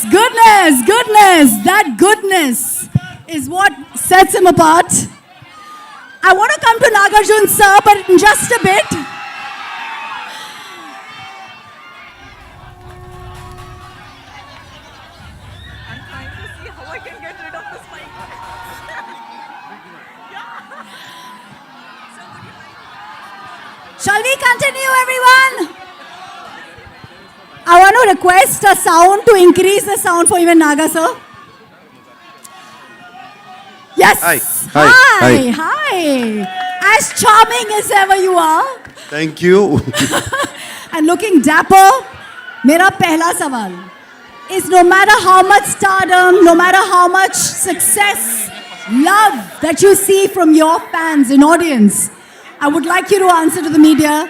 goodness. That goodness is what sets him apart. I want to come to Nagarjun sir, but in just a bit. I'm trying to see how I can get rid of this mic. Shall we continue, everyone? I want to request a sound to increase the sound for even Naga sir. Yes. Hi. As charming as ever you are. Thank you. And looking dapper. Mera pehla sawal is no matter how much stardom, no matter how much success, love that you see from your fans and audience, I would like you to answer to the media.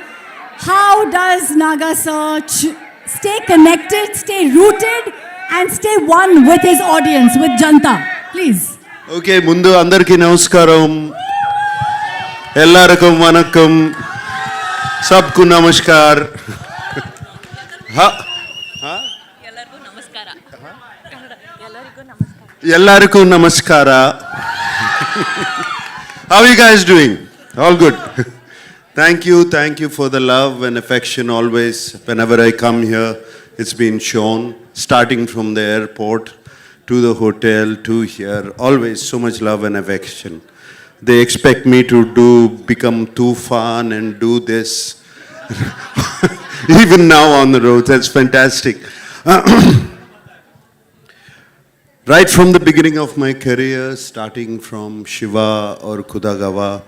How does Naga sir stay connected, stay rooted, and stay one with his audience, with Janta? Please. Okay, mundu andarki namaskaram. Ellarkum vanakkam. Sabku namaskar. ಎಲ್ಲರಿಗೂ ನಮಸ್ಕಾರ. Ellarkum namaskara. How are you guys doing? All good. Thank you for the love and affection always. Whenever I come here, it's been shown, starting from the airport to the hotel to here, always so much love and affection. They expect me to become Tufan and do this. Even now on the road, that's fantastic. Right from the beginning of my career, starting from Shiva or Kudagawa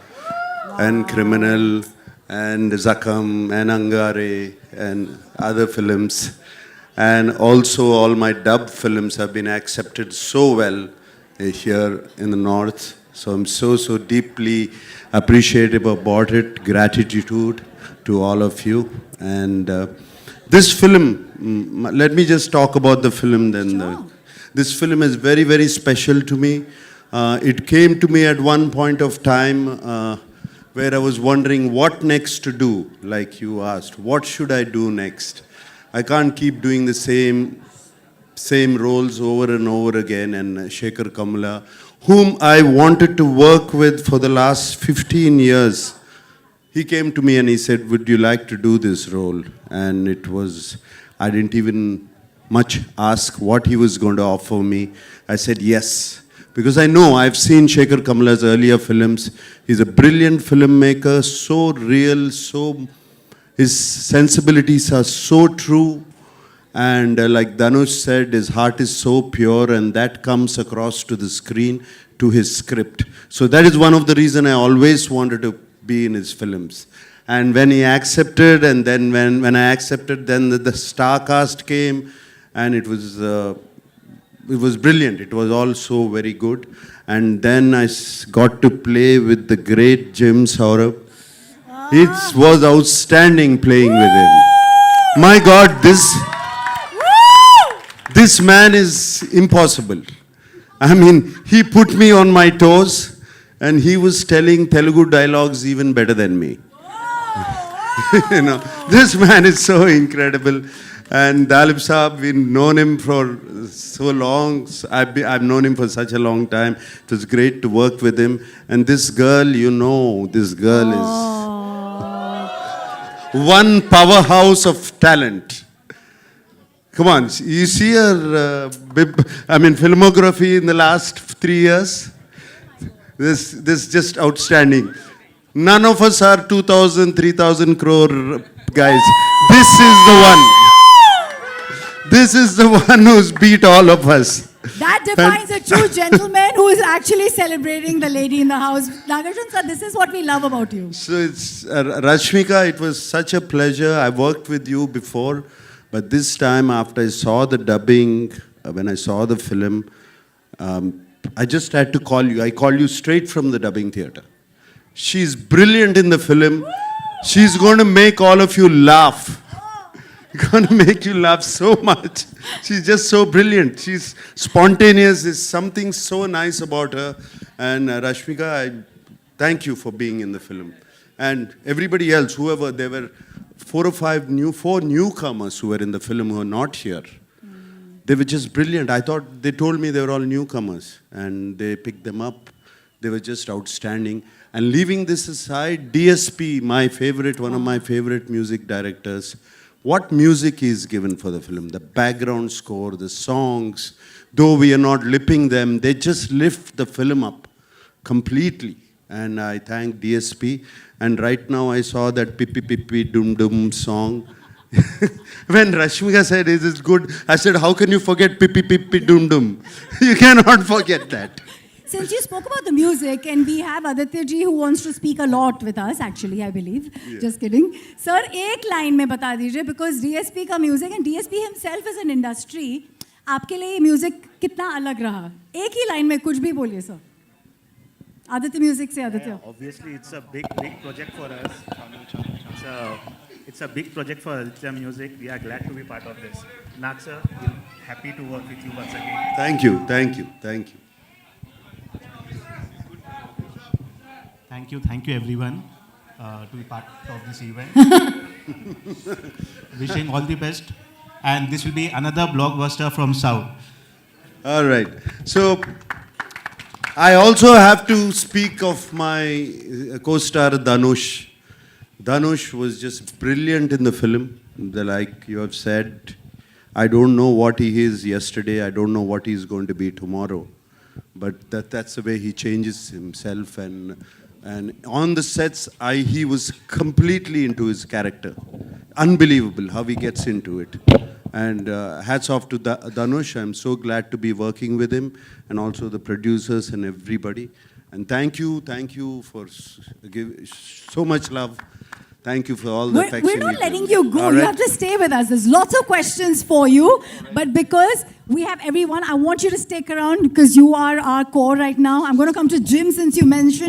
and Criminal and Zakam and Angare and other films, and also all my dub films have been accepted so well here in the north. So I'm so deeply appreciative about it. Gratitude to all of you. And this film, let me just talk about the film then. Sure. This film is very special to me. It came to me at one point of time where I was wondering what next to do, like you asked. What should I do next? I can't keep doing the same roles over and over again. And Shekhar Kamla, whom I wanted to work with for the last 15 years, he came to me and he said, would you like to do this role? And I didn't even much ask what he was going to offer me. I said yes, because I know I've seen Shekhar Kamla's earlier films. He's a brilliant filmmaker, so real, his sensibilities are so true. And like Dhanush said, his heart is so pure, and that comes across to the screen, to his script. So that is one of the reasons I always wanted to be in his films. And when he accepted, and then when I accepted, then the star cast came, and it was brilliant. It was all so very good. And then I got to play with the great Jim Saurabh. It was outstanding playing with him. My God, this man is impossible. I mean, he put me on my toes, and he was telling Telugu dialogues even better than me. You know, this man is so incredible. And Dalip Saab, we've known him for so long. I've known him for such a long time. It was great to work with him. And this girl, this girl is one powerhouse of talent. Come on, you see her, filmography in the last 3 years? This is just outstanding. None of us are 2,000, 3,000 crore guys. This is the one. This is the one who's beat all of us. That defines a true gentleman who is actually celebrating the lady in the house. Nagarjun sir, this is what we love about you. So it's Rashmika, it was such a pleasure. I worked with you before, but this time after I saw the dubbing, when I saw the film, I just had to call you. I called you straight from the dubbing theater. She's brilliant in the film. She's going to make all of you laugh. Going to make you laugh so much. She's just so brilliant. She's spontaneous. There's something so nice about her. And Rashmika, I thank you for being in the film. And everybody else, whoever, there were 4 newcomers who were in the film who are not here. they were just brilliant. I thought they told me they were all newcomers, and they picked them up. They were just outstanding. And leaving this aside, DSP, my favorite, one of my favorite music directors, what music is given for the film, the background score, the songs, though we are not lipping them, they just lift the film up completely. And I thank DSP. And right now I saw that Pippi Pippi Dum Dum song. When Rashmika said, is it good? I said, how can you forget Pippi Pippi Dum Dum? You cannot forget that. Since you spoke about the music, and we have Aditya ji who wants to speak a lot with us, actually, I believe. Just kidding. Sir, एक line में बता दीजिए, because DSP का music and DSP himself is an industry. आपके लिए ये music कितना अलग रहा? एक ही line में कुछ भी बोलिए sir. Aditya Music से Aditya. Obviously, it's a big project for us. It's a big project for Aditya Music. We are glad to be part of this. Nag sir, we're happy to work with you once again. Thank you, thank you, thank you. Thank you everyone to be part of this event. Wishing all the best. And this will be another blockbuster from South. All right. So, I also have to speak of my co-star Dhanush. Dhanush was just brilliant in the film. Like you have said, I don't know what he is yesterday. I don't know what he's going to be tomorrow. But that's the way he changes himself. And on the sets, he was completely into his character. Unbelievable how he gets into it. And hats off to Dhanush. I'm so glad to be working with him, and also the producers and everybody. And thank you for giving so much love. Thank you for all the affection. We're not letting you go. All You right? have to stay with us. There's lots of questions for you. But because we have everyone, I want you to stick around because you are our core right now. I'm going to come to Jim since you mentioned